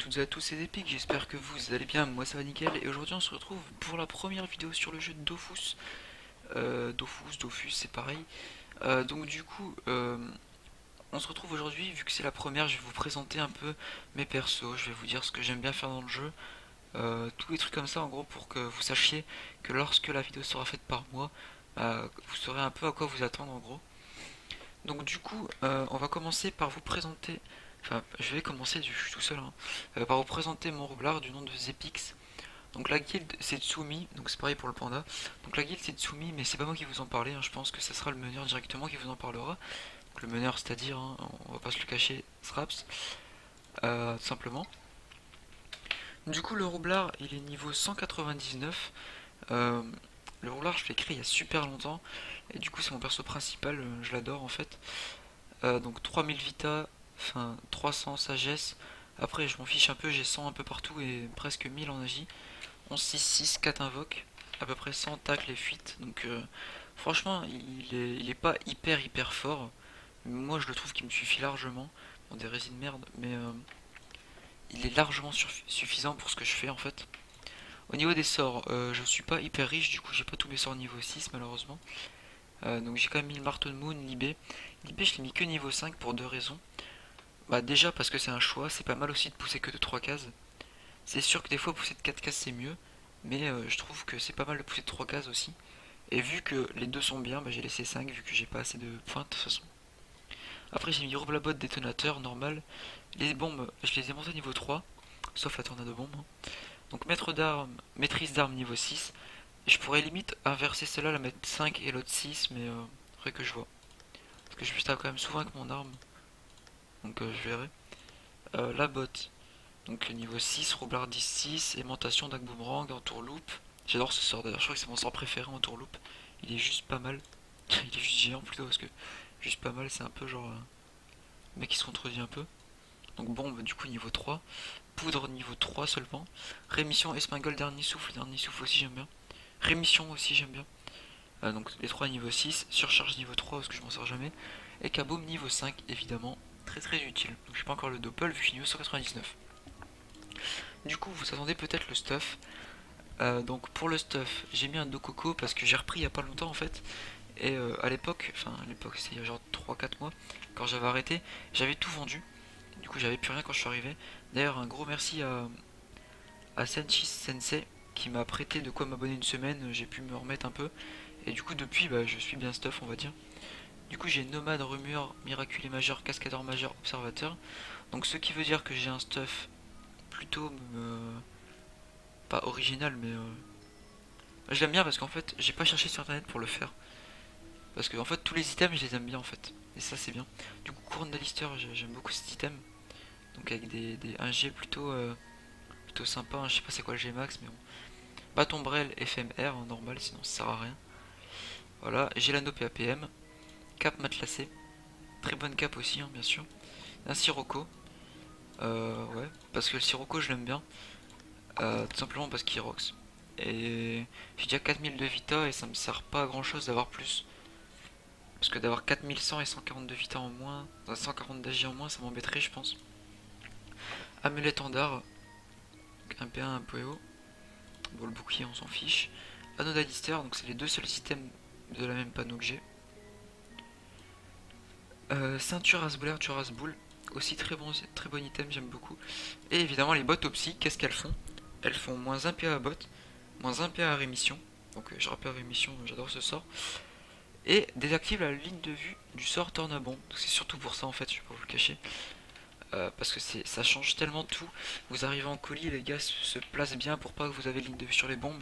toutes et à tous, c'est Epic, j'espère que vous allez bien, moi ça va nickel, et aujourd'hui on se retrouve pour la première vidéo sur le jeu de Dofus. Dofus, c'est pareil. Donc du coup, on se retrouve aujourd'hui, vu que c'est la première, je vais vous présenter un peu mes persos, je vais vous dire ce que j'aime bien faire dans le jeu, tous les trucs comme ça en gros pour que vous sachiez que lorsque la vidéo sera faite par moi, vous saurez un peu à quoi vous attendre en gros. Donc du coup, on va commencer par vous présenter. Enfin, je vais commencer, je suis tout seul, hein, par vous présenter mon roublard du nom de Zepix. Donc la guilde c'est Tsumi, donc c'est pareil pour le panda. Donc la guilde c'est Tsumi, mais c'est pas moi qui vous en parler, hein, je pense que ça sera le meneur directement qui vous en parlera. Donc le meneur, c'est-à-dire, hein, on va pas se le cacher, Sraps, tout simplement. Du coup, le roublard il est niveau 199. Euh, le roublard, je l'ai créé il y a super longtemps, et du coup, c'est mon perso principal, je l'adore en fait. Donc 3000 vita, enfin 300 sagesse. Après, je m'en fiche un peu, j'ai 100 un peu partout et presque 1000 en agi. 11, 6, 6, 4 invoques, à peu près 100 tacles et fuites. Donc franchement, il est pas hyper fort. Moi, je le trouve qu'il me suffit largement. Bon, des résines merde, mais il est largement suffisant pour ce que je fais en fait. Au niveau des sorts, je suis pas hyper riche, du coup j'ai pas tous mes sorts niveau 6 malheureusement. Donc j'ai quand même mis le marteau de moon, Libé. Libé je l'ai mis que niveau 5 pour deux raisons. Bah déjà parce que c'est un choix, c'est pas mal aussi de pousser que de 3 cases. C'est sûr que des fois pousser de 4 cases c'est mieux, mais je trouve que c'est pas mal de pousser de 3 cases aussi. Et vu que les deux sont bien, bah, j'ai laissé 5 vu que j'ai pas assez de points de toute façon. Après j'ai mis Roblabot détonateur normal. Les bombes, je les ai montées niveau 3, sauf la tornade de bombes, hein. Donc maître d'armes, maîtrise d'armes niveau 6. Et je pourrais limite inverser celle-là, la mettre 5 et l'autre 6, mais après que je vois. Parce que je me tape quand même souvent avec mon arme, donc je verrai. La botte, donc le niveau 6, roublard 10, 6, aimantation d'Ag Boomerang, entourloupe. J'adore ce sort d'ailleurs, je crois que c'est mon sort préféré, entourloupe. Il est juste pas mal. Il est juste géant plutôt parce que juste pas mal, c'est un peu genre mec qui se contredit un peu. Donc bombe du coup niveau 3, poudre niveau 3 seulement. Rémission, espingole, dernier souffle aussi j'aime bien. Rémission aussi j'aime bien. Donc les 3 niveau 6, surcharge niveau 3 parce que je m'en sors jamais. Et kaboom niveau 5 évidemment, très utile. Donc j'ai pas encore le doppel vu que je suis niveau 199. Du coup, vous attendez peut-être le stuff. Donc pour le stuff, j'ai mis un Dokoko parce que j'ai repris il y a pas longtemps en fait. Et à l'époque, enfin à l'époque c'est il y a genre 3 4 mois, quand j'avais arrêté, j'avais tout vendu. Du coup j'avais plus rien quand je suis arrivé. D'ailleurs un gros merci à Senshi Sensei qui m'a prêté de quoi m'abonner une semaine, j'ai pu me remettre un peu. Et du coup depuis bah, je suis bien stuff on va dire. Du coup j'ai Nomade, Rumeur, Miraculé Majeur, Cascadeur Majeur, Observateur. Donc ce qui veut dire que j'ai un stuff plutôt pas original mais je l'aime bien parce qu'en fait, j'ai pas cherché sur internet pour le faire. Parce que en fait, tous les items, je les aime bien en fait. Et ça, c'est bien. Du coup, couronne d'Alister, j'aime beaucoup cet item. Donc avec un G plutôt sympa, hein. Je sais pas c'est quoi le G max, mais bon. Bâton Brel, FMR en normal, sinon ça sert à rien. Voilà, j'ai l'anneau PAPM. Cap matelassé. Très bonne cape aussi, hein, bien sûr. Un Sirocco. Ouais, parce que le Sirocco, je l'aime bien. Tout simplement parce qu'il rox. Et j'ai déjà 4000 de vita et ça me sert pas à grand chose d'avoir plus. Parce que d'avoir 4100 et 140 de vita en moins, 140 d'agi en moins, ça m'embêterait, je pense. Amulette en d'art, un P1, un PO. Bon, le bouclier, on s'en fiche. Anneau d'Alister, donc c'est les deux seuls items de la même panneau que j'ai. Ceinture Asbolaire, Boule, aussi très bon item, j'aime beaucoup. Et évidemment, les bottes Opsy, qu'est-ce qu'elles font? Elles font moins 1 PA à bot, moins 1 PA à rémission. Donc je rappelle rémission, j'adore ce sort. Et désactive la ligne de vue du sort Tornabombe. C'est surtout pour ça en fait, je vais pas vous le cacher. Parce que ça change tellement tout. Vous arrivez en colis, les gars se placent bien pour pas que vous avez ligne de vue sur les bombes.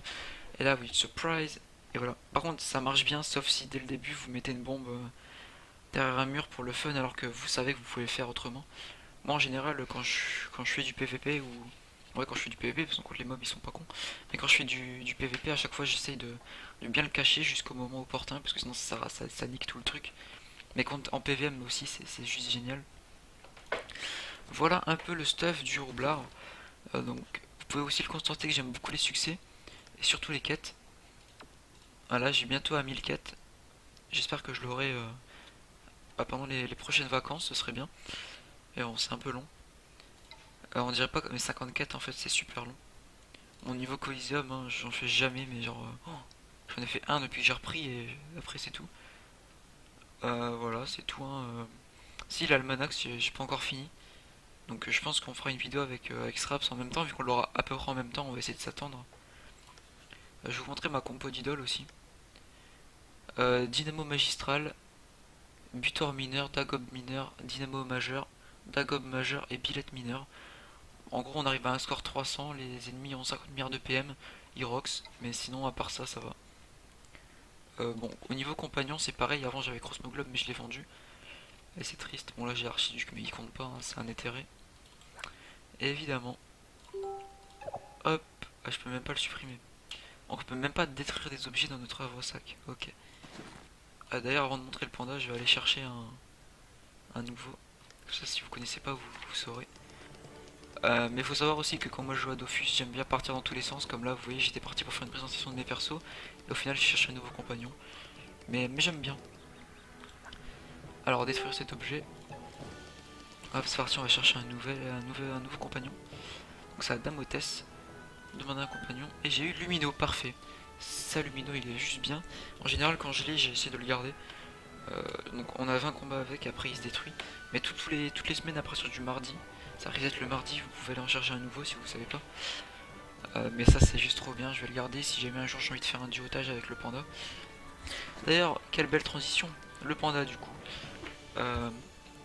Et là, oui, surprise. Et voilà. Par contre, ça marche bien, sauf si dès le début vous mettez une bombe derrière un mur pour le fun, alors que vous savez que vous pouvez le faire autrement. Moi, en général, quand je fais du PVP ou ouais, quand je fais du PVP, parce que contre les mobs ils sont pas cons. Mais quand je fais du PVP, à chaque fois j'essaye de bien le cacher jusqu'au moment opportun, parce que sinon ça nique tout le truc. Mais en PVM aussi, c'est juste génial. Voilà un peu le stuff du roublard. Donc vous pouvez aussi le constater que j'aime beaucoup les succès et surtout les quêtes. Voilà, j'ai bientôt à 1000 quêtes. J'espère que je l'aurai pendant les prochaines vacances, ce serait bien. Et bon, c'est un peu long. On dirait pas comme les 54 en fait, c'est super long. Mon niveau Coliseum, hein, j'en fais jamais, mais genre. J'en ai fait un depuis que j'ai repris et après c'est tout. Voilà, c'est tout. Hein. Si l'almanach, j'ai pas encore fini. Donc je pense qu'on fera une vidéo avec Straps en même temps, vu qu'on l'aura à peu près en même temps, on va essayer de s'attendre. Je vais vous montrer ma compo d'idole aussi. Dynamo magistral, Butor mineur, Dagob mineur, Dynamo majeur, Dagob majeur et Billet mineur. En gros, on arrive à un score 300, les ennemis ont 50 milliards de PM, ils rox, mais sinon, à part ça, ça va. Bon, au niveau compagnon, c'est pareil, avant j'avais Crossmoglob, mais je l'ai vendu. Et c'est triste. Bon, là j'ai Archiduc, mais il compte pas, hein, c'est un éthéré. Et évidemment, hop, ah, je peux même pas le supprimer. On peut même pas détruire des objets dans notre havre-sac. Ok. Ah, d'ailleurs, avant de montrer le panda, je vais aller chercher un nouveau. Ça, si vous connaissez pas, vous saurez. Mais il faut savoir aussi que quand moi je joue à Dofus, j'aime bien partir dans tous les sens. Comme là, vous voyez, j'étais parti pour faire une présentation de mes persos. Et au final, j'ai cherché un nouveau compagnon. Mais j'aime bien. Alors, détruire cet objet. Hop, c'est parti, on va chercher un nouveau compagnon. Donc, ça, Dame Hôtesse. Demander un compagnon. Et j'ai eu Lumino, parfait. Ça, Lumino, il est juste bien. En général, quand je l'ai, j'ai essayé de le garder. Donc, on a 20 combats avec, après il se détruit. Mais toutes les semaines, après sur du mardi, ça reset le mardi, vous pouvez aller en chercher un nouveau si vous savez pas. Mais ça, c'est juste trop bien, je vais le garder si jamais un jour j'ai envie de faire un duotage avec le panda. D'ailleurs, quelle belle transition, le panda du coup. Euh,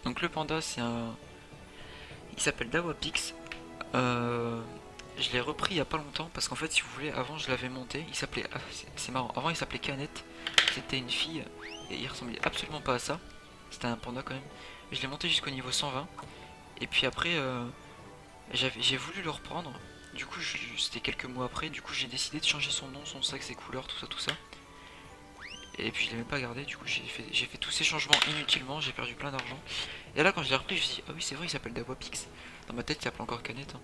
donc, le panda, c'est un. Il s'appelle Dawapix. Euh, je l'ai repris il y a pas longtemps parce qu'en fait, si vous voulez, avant je l'avais monté. Il s'appelait. Ah, c'est marrant, avant il s'appelait Canette. C'était une fille et il ressemblait absolument pas à ça. C'était un panda quand même. Je l'ai monté jusqu'au niveau 120. Et puis après, j'ai voulu le reprendre. Du coup, c'était quelques mois après. Du coup, j'ai décidé de changer son nom, son sexe, ses couleurs, tout ça, tout ça. Et puis, je l'ai même pas gardé. Du coup, j'ai fait tous ces changements inutilement. J'ai perdu plein d'argent. Et là, quand je l'ai repris, je me suis dit, ah oui, c'est vrai, il s'appelle Dawapix. Dans ma tête, il s'appelle encore Canette. Hein.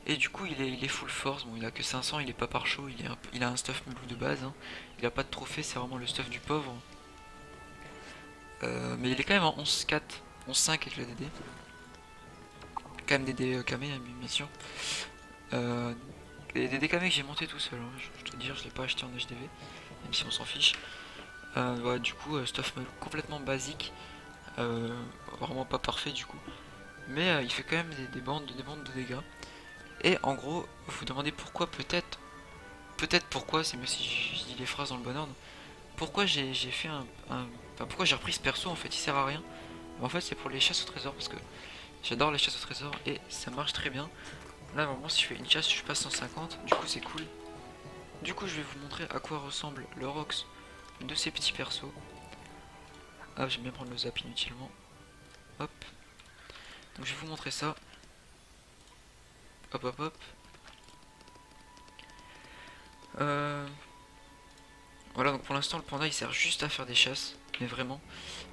Et du coup, il est full force. Bon, il a que 500, il est pas par chaud. Il a un stuff mulou de base. Hein. Il a pas de trophée, c'est vraiment le stuff du pauvre. Mais il est quand même en 11-4, 11-5 avec le DD. Quand même des DD Kamé, hein, bien sûr. Les DD Kamé que j'ai monté tout seul. Hein. Je dois dire, je l'ai pas acheté en HDV, même si on s'en fiche. Ouais, du coup, stuff complètement basique. Vraiment pas parfait du coup. Mais il fait quand même des bandes de dégâts. Et en gros, vous vous demandez pourquoi, peut-être pourquoi, c'est mieux si je dis les phrases dans le bon ordre. Pourquoi j'ai fait enfin, pourquoi j'ai repris ce perso en fait, il sert à rien. Mais en fait, c'est pour les chasses au trésor parce que j'adore les chasses au trésor et ça marche très bien. Là, normalement, si je fais une chasse, je passe 150, du coup, c'est cool. Du coup, je vais vous montrer à quoi ressemble le Rox de ces petits persos. Ah, j'aime bien prendre le zap inutilement. Hop. Donc, je vais vous montrer ça. Hop, hop, hop. Voilà, donc pour l'instant, le panda il sert juste à faire des chasses, mais vraiment.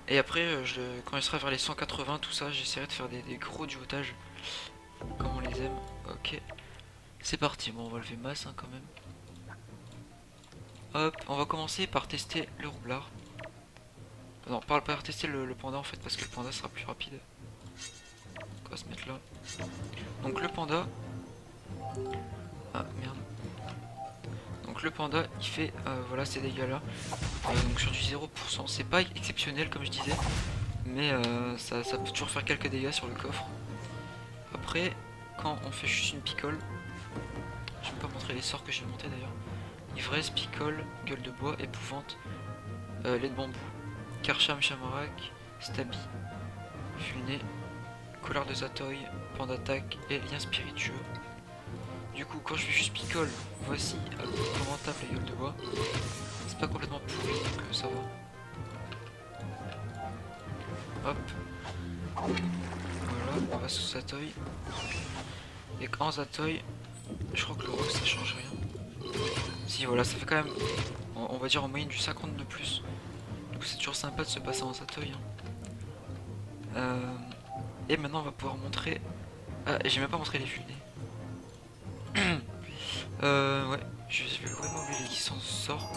Et après, quand il sera vers les 180, tout ça, j'essaierai de faire des gros duotages, comme on les aime. Ok, c'est parti. Bon, on va lever masse hein, quand même. Hop, on va commencer par tester le roublard. Non, par tester le panda en fait, parce que le panda sera plus rapide. On va se mettre là. Donc le panda. Ah merde. Donc le panda, il fait voilà ces dégâts là. Donc sur du 0%, c'est pas exceptionnel comme je disais, mais ça peut toujours faire quelques dégâts sur le coffre. Après, quand on fait juste une picole, je vais pas montrer les sorts que j'ai monté d'ailleurs. Ivresse, picole, gueule de bois, épouvante, lait de bambou, karcham, chamarak, stabi, fulné, colère de Zatoy, pan d'attaque et lien spiritueux. Du coup, quand je fais juste picole, voici comment tape la gueule de bois. C'est pas complètement pourri, donc ça va. Hop. Voilà, on va sous Zatoy. Et en Zatoy, je crois que le rock ça change rien. Si, voilà, ça fait quand même, on va dire en moyenne du 50 de plus. Donc c'est toujours sympa de se passer en Zatoy. Hein. Et maintenant, on va pouvoir montrer. Ah, j'ai même pas montré les fulnés. Ouais, je vais vraiment oublier qui s'en sort.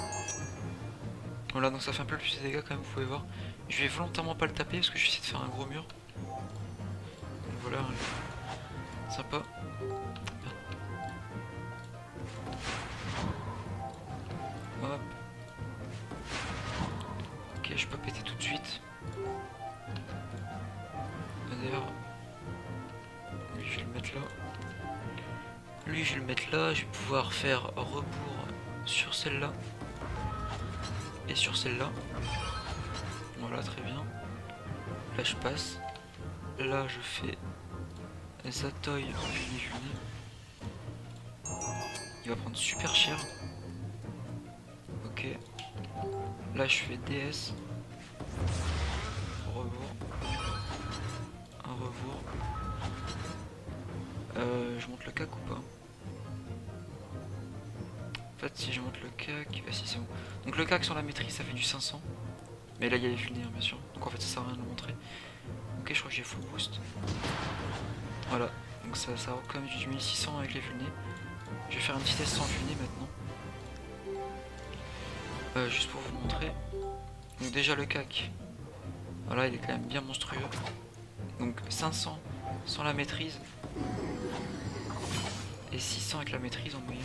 Voilà, donc ça fait un peu plus de dégâts quand même, vous pouvez voir. Je vais volontairement pas le taper parce que je vais essayer de faire un gros mur. Donc voilà, Sympa. Hop. Ok, je peux pas péter tout de suite. D'ailleurs, lui je vais le mettre là. Lui je vais le mettre là. Je vais pouvoir faire rebours sur celle-là. Et sur celle-là. Voilà, très bien. Là je passe. Là je fais Zatoy Juni. Il va prendre super cher. Ok. Là je fais DS. Rebours. Un rebours. Je monte le cac ou pas? En fait si je monte le cac... Ah si c'est bon. Donc le cac sur la maîtrise ça fait du 500. Mais là il y a les vulnérables bien sûr. Donc en fait ça sert à rien de le montrer. Ok, je crois que j'ai full boost. Voilà. Donc ça aura quand même du 1600 avec les vulnés. Je vais faire un petit test sans vulné maintenant. Juste pour vous montrer. Donc déjà le cac. Voilà, il est quand même bien monstrueux. Donc 500 sans la maîtrise. Et 600 avec la maîtrise en moyenne.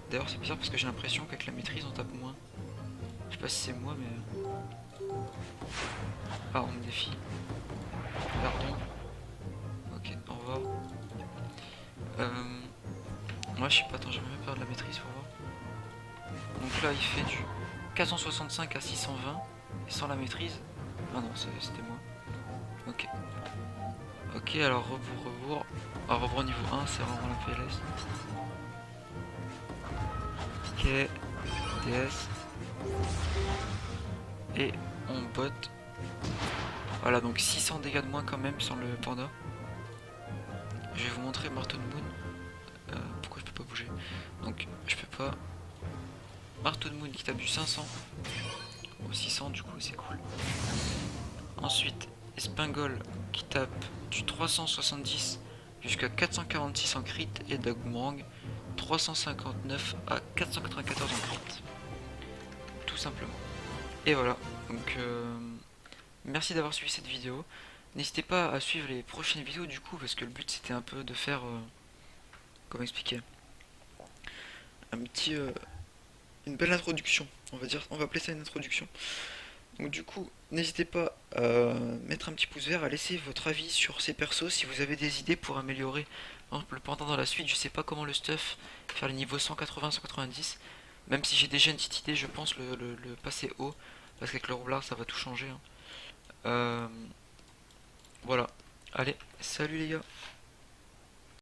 D'ailleurs c'est bizarre parce que j'ai l'impression qu'avec la maîtrise on tape moins. Je sais pas si c'est moi mais... Ah, on me défie. Pardon. Ok, au revoir. Moi je sais pas, attends, j'aimerais bien perdre la maîtrise pour voir. Donc là il fait du 465 à 620 et sans la maîtrise. Ah non, c'était moi. Ok. Ok, alors rebours. Alors rebours niveau 1, c'est vraiment la PLS. Ok, DS. Et on bot. Voilà, donc 600 dégâts de moins quand même sans le panda. Je vais vous montrer Marton Moon. Pourquoi je peux pas bouger? Donc je peux pas. Marton Moon qui tape du 500 au 600, du coup c'est cool. Ensuite, Espingol qui tape du 370 jusqu'à 446 en crit et Dagmorang 359 à 494 en crit. Tout simplement. Et voilà, donc merci d'avoir suivi cette vidéo. N'hésitez pas à suivre les prochaines vidéos du coup, parce que le but c'était un peu de faire, comment expliquer, un petit, une belle introduction, on va dire, on va appeler ça une introduction. Donc du coup, n'hésitez pas à mettre un petit pouce vert, à laisser votre avis sur ces persos si vous avez des idées pour améliorer par exemple, le pendant dans la suite. Je sais pas comment le stuff, faire les niveaux 180-190, même si j'ai déjà une petite idée, je pense le passer haut, parce qu'avec le roublard ça va tout changer. Hein. Voilà, allez, salut les gars.